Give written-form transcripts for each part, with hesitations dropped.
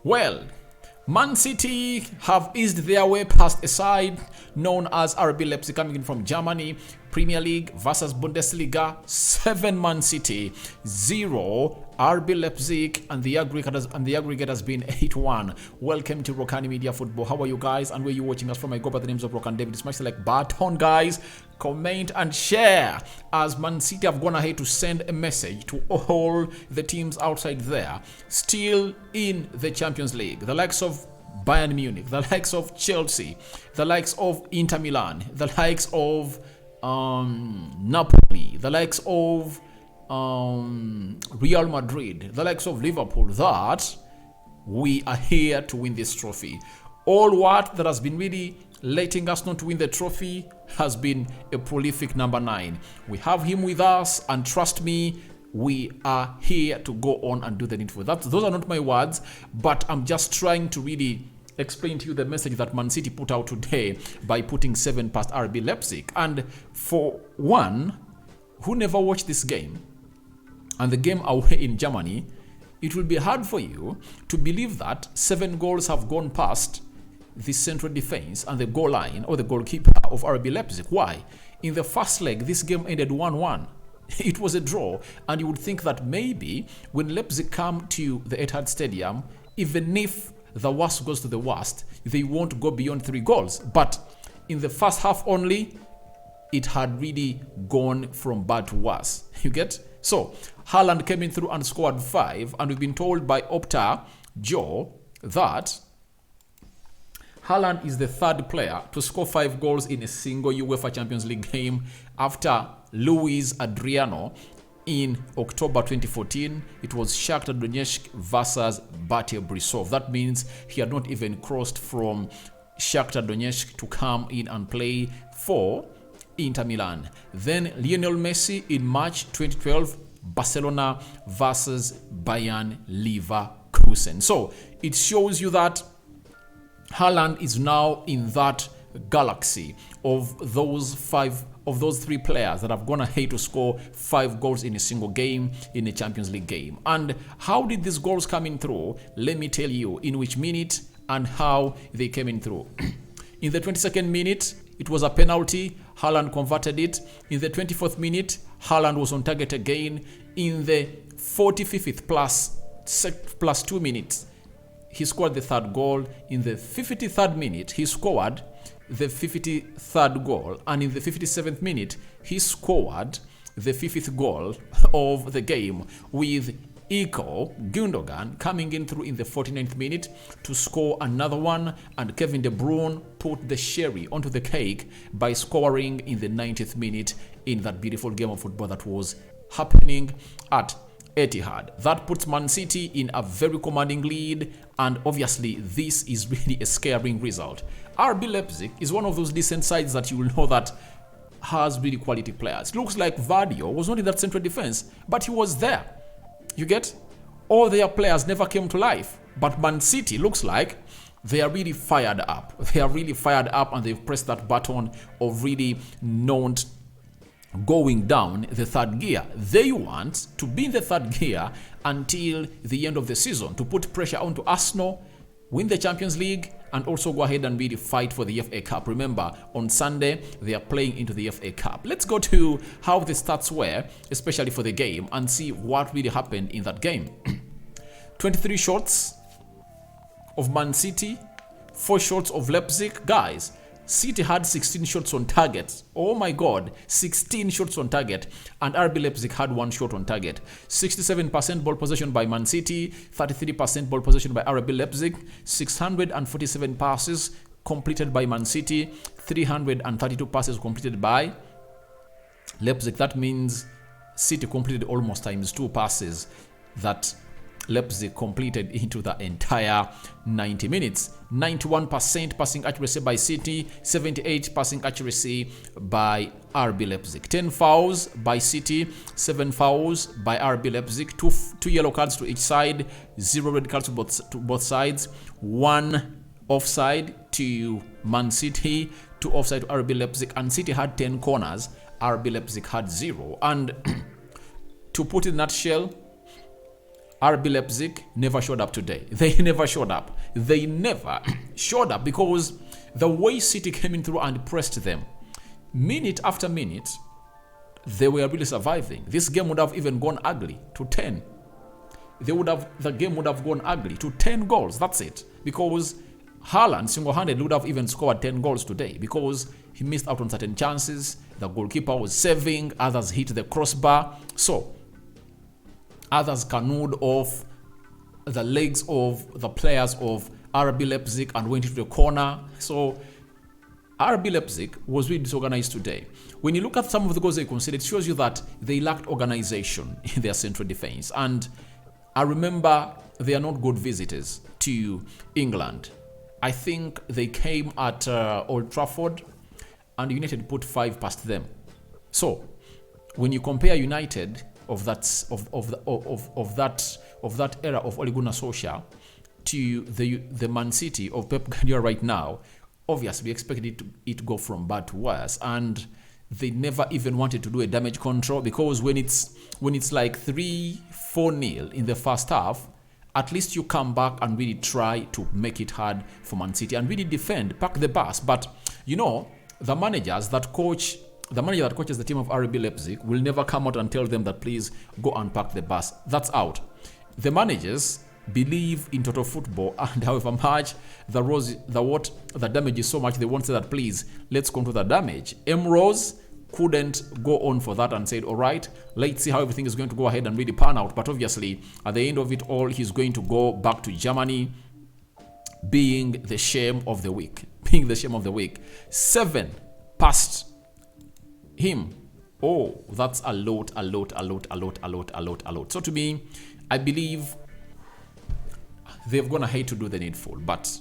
Well, Man City have eased their way past a side known as RB Leipzig coming in from Germany. Premier League versus Bundesliga, 7 Man City, 0 RB Leipzig, and the aggregate has been 8-1. Welcome to Rokani Media Football. How are you guys? And where you watching us from? I go by the names of Rokani David. Smash the like button, guys. Comment and share as Man City have gone ahead to send a message to all the teams outside there still in the Champions League. The likes of Bayern Munich, the likes of Chelsea, the likes of Inter Milan, the likes of Napoli, the likes of Real Madrid, the likes of Liverpool, that we are here to win this trophy. All that has been really letting us not to win the trophy has been a prolific number 9. We have him with us, and trust me, we are here to go on and do the needful. Those are not my words, but I'm just trying to really explain to you the message that Man City put out today by putting 7 past RB Leipzig. And for one who never watched this game and the game away in Germany, it will be hard for you to believe that 7 goals have gone past the central defense and the goal line or the goalkeeper of RB Leipzig. Why? In the first leg, this game ended 1-1. It was a draw, and you would think that maybe when Leipzig come to the Etihad Stadium, even if the worst goes to the worst, they won't go beyond 3 goals. But in the first half only, it had really gone from bad to worse. You get? So, Haaland came in through and scored 5, and we've been told by Opta Joe that Haaland is the 3rd player to score 5 goals in a single UEFA Champions League game after Luis Adriano in October 2014. It was Shakhtar Donetsk versus Bate Borisov. That means he had not even crossed from Shakhtar Donetsk to come in and play for Inter Milan. Then Lionel Messi in March 2012, Barcelona versus Bayern Leverkusen. So it shows you that Haaland is now in that galaxy of those 3 players that have gone ahead to score 5 goals in a single game in a Champions League game. And how did these goals come in through? Let me tell you in which minute and how they came in through. In the 22nd minute, it was a penalty. Haaland converted it. In the 24th minute, Haaland was on target again. In the 45th plus 2 minutes, he scored the 3rd goal. In the 53rd minute, he scored the 53rd goal. And in the 57th minute, he scored the 5th goal of the game, with Ilkay Gundogan coming in through in the 49th minute to score another one. And Kevin De Bruyne put the cherry onto the cake by scoring in the 90th minute in that beautiful game of football that was happening at Etihad. That puts Man City in a very commanding lead, and obviously this is really a scaring result. RB Leipzig is one of those decent sides that you will know that has really quality players. Looks like Vardio was not in that central defense, but he was there. You get? All their players never came to life, but Man City looks like they are really fired up. They are really fired up, and they've pressed that button of really not going down the 3rd gear. They want to be in the 3rd gear until the end of the season to put pressure onto Arsenal, win the Champions League, and also go ahead and really fight for the FA Cup. Remember, on Sunday, they are playing into the FA Cup. Let's go to how the stats were, especially for the game, and see what really happened in that game. 23 shots of Man City, 4 shots of Leipzig. Guys, City had 16 shots on target. Oh my God, 16 shots on target. And RB Leipzig had 1 shot on target. 67% ball possession by Man City, 33% ball possession by RB Leipzig, 647 passes completed by Man City, 332 passes completed by Leipzig. That means City completed almost times 2 passes that Leipzig completed into the entire 90 minutes. 91% passing accuracy by City, 78% passing accuracy by RB Leipzig. 10 fouls by City, 7 fouls by RB Leipzig, 2 yellow cards to each side, 0 red cards to both sides, 1 offside to Man City, 2 offside to RB Leipzig, and City had 10 corners, RB Leipzig had 0. And to put it in a nutshell, RB Leipzig never showed up today. They never showed up. They never showed up because the way City came in through and pressed them, minute after minute, they were really surviving. This game would have even gone ugly to 10. The game would have gone ugly to 10 goals. That's it. Because Haaland single-handedly would have even scored 10 goals today because he missed out on certain chances. The goalkeeper was saving. Others hit the crossbar. So, others canoed off the legs of the players of RB Leipzig and went into the corner. So, RB Leipzig was really disorganized today. When you look at some of the goals they conceded, it shows you that they lacked organization in their central defense. And I remember they are not good visitors to England. I think they came at Old Trafford and United put 5 past them. So when you compare United of that era of Ole Gunnar Solskjaer to the Man City of Pep Guardiola right now, obviously we expected it to go from bad to worse, and they never even wanted to do a damage control because when it's like 3-4-0 in the first half, at least you come back and really try to make it hard for Man City and really defend, park the bus. But you know, the manager that coaches the team of RB Leipzig will never come out and tell them that please go and park the bus. That's out. The managers believe in total football, and however much the damage is so much, they won't say that please let's control the damage. Rose couldn't go on for that and said, all right, let's see how everything is going to go ahead and really pan out. But obviously, at the end of it all, he's going to go back to Germany being the shame of the week. 7 past him. Oh, that's a lot. So to me, I believe they're going to hate to do the needful, but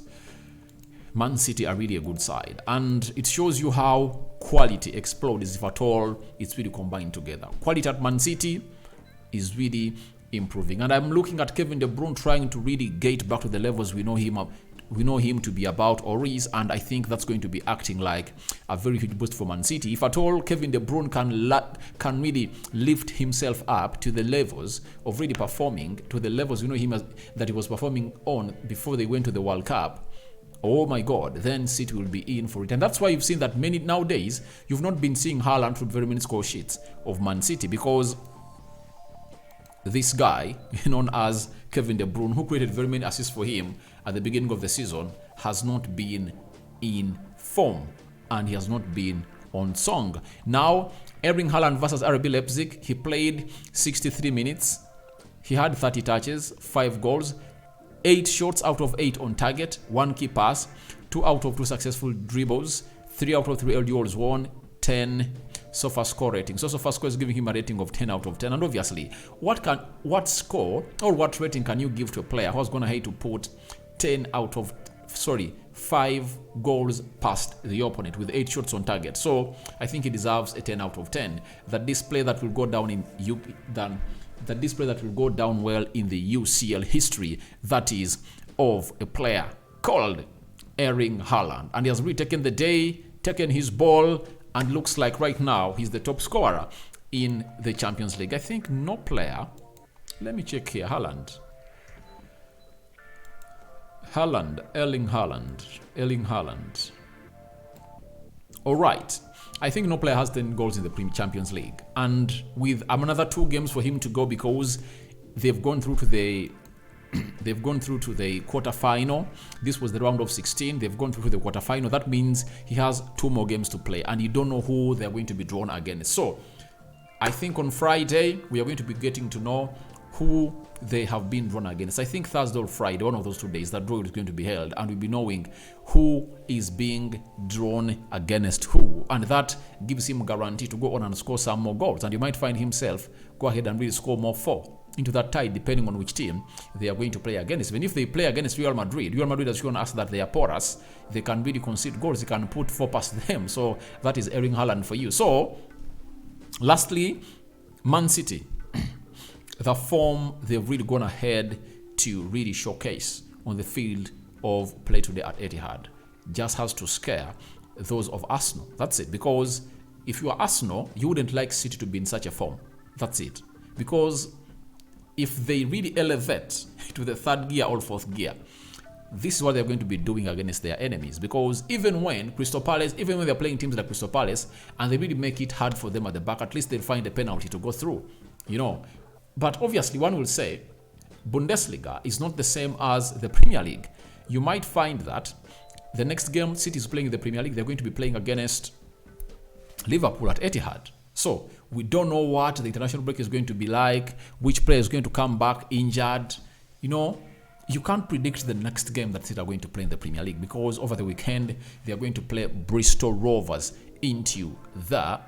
Man City are really a good side, and it shows you how quality explodes if at all it's really combined together. Quality at Man City is really improving, and I'm looking at Kevin De Bruyne trying to really get back to the levels we know him to be about or is, and I think that's going to be acting like a very huge boost for Man City. If at all Kevin De Bruyne can really lift himself up to the levels of really performing to the levels that he was performing on before they went to the World Cup, oh my God, then City will be in for it. And that's why you've seen that nowadays, you've not been seeing Haaland put very many score sheets of Man City because this guy, known as Kevin De Bruyne, who created very many assists for him at the beginning of the season, has not been in form and he has not been on song. Now, Erling Haaland versus RB Leipzig, he played 63 minutes. He had 30 touches, 5 goals, 8 shots out of 8 on target, 1 key pass, 2 out of 2 successful dribbles, 3 out of 3 LDOs won, 10 SOFA score rating. So SOFA score is giving him a rating of 10 out of 10. And obviously, what score or what rating can you give to a player who's going to hate to put 5 goals past the opponent with 8 shots on target? So I think he deserves a 10 out of 10. The display that will go down well in the UCL history, that is of a player called Erling Haaland. And he has really taken the day, taken his ball, and looks like right now he's the top scorer in the Champions League. I think no player, let me check here, Erling Haaland. All right. I think no player has 10 goals in the Champions League. And with another 2 games for him to go because they've gone through to the quarterfinal. This was the round of 16. They've gone through to the quarterfinal. That means he has 2 more games to play, and you don't know who they're going to be drawn against. So I think on Friday we are going to be getting to know who they have been drawn against. I think Thursday or Friday, one of those 2 days, that draw is going to be held, and we'll be knowing who is being drawn against who, and that gives him a guarantee to go on and score some more goals. And you might find himself go ahead and really score more 4 into that tie, depending on which team they are going to play against. Even if they play against Real Madrid has shown us that they are porous. They can really concede goals. They can put 4 past them. So that is Erling Haaland for you. So, lastly, Man City. The form they've really gone ahead to really showcase on the field of play today at Etihad just has to scare those of Arsenal. That's it. Because if you are Arsenal, you wouldn't like City to be in such a form. That's it. Because if they really elevate to the third gear or fourth gear, this is what they're going to be doing against their enemies. Because even when they're playing teams like Crystal Palace and they really make it hard for them at the back, at least they'll find a penalty to go through, you know. But obviously one will say Bundesliga is not the same as the Premier League. You might find that the next game City is playing in the Premier League, they're going to be playing against Liverpool at Etihad. So we don't know what the international break is going to be like, which player is going to come back injured. You know, you can't predict the next game that City are going to play in the Premier League, because over the weekend they are going to play Bristol Rovers into the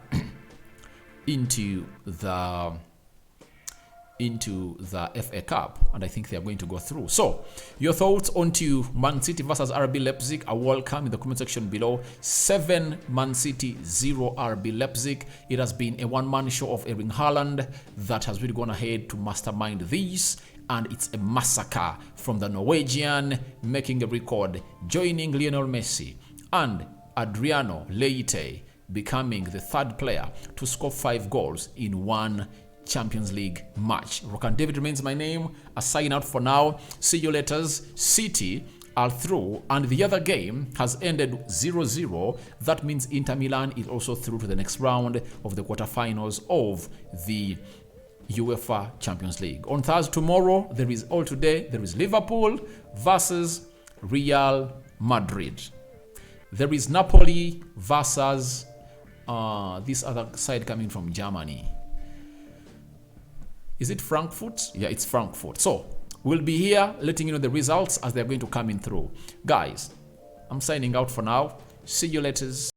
FA Cup, and I think they are going to go through. So your thoughts onto Man City versus RB Leipzig are welcome in the comment section below. 7 Man City, 0 RB Leipzig. It has been a one-man show of Erling Haaland that has really gone ahead to mastermind this, and it's a massacre from the Norwegian, making a record, joining Lionel Messi and Adriano Leite, becoming the third player to score 5 goals in one Champions League match. Rokani David remains my name. I sign out for now. See you later. City are through, and the other game has ended 0-0. That means Inter Milan is also through to the next round of the quarterfinals of the UEFA Champions League. On Thursday, tomorrow, there is Liverpool versus Real Madrid. There is Napoli versus this other side coming from Germany. Is it Frankfurt? Yeah, it's Frankfurt. So we'll be here letting you know the results as they're going to come in through. Guys, I'm signing out for now. See you later.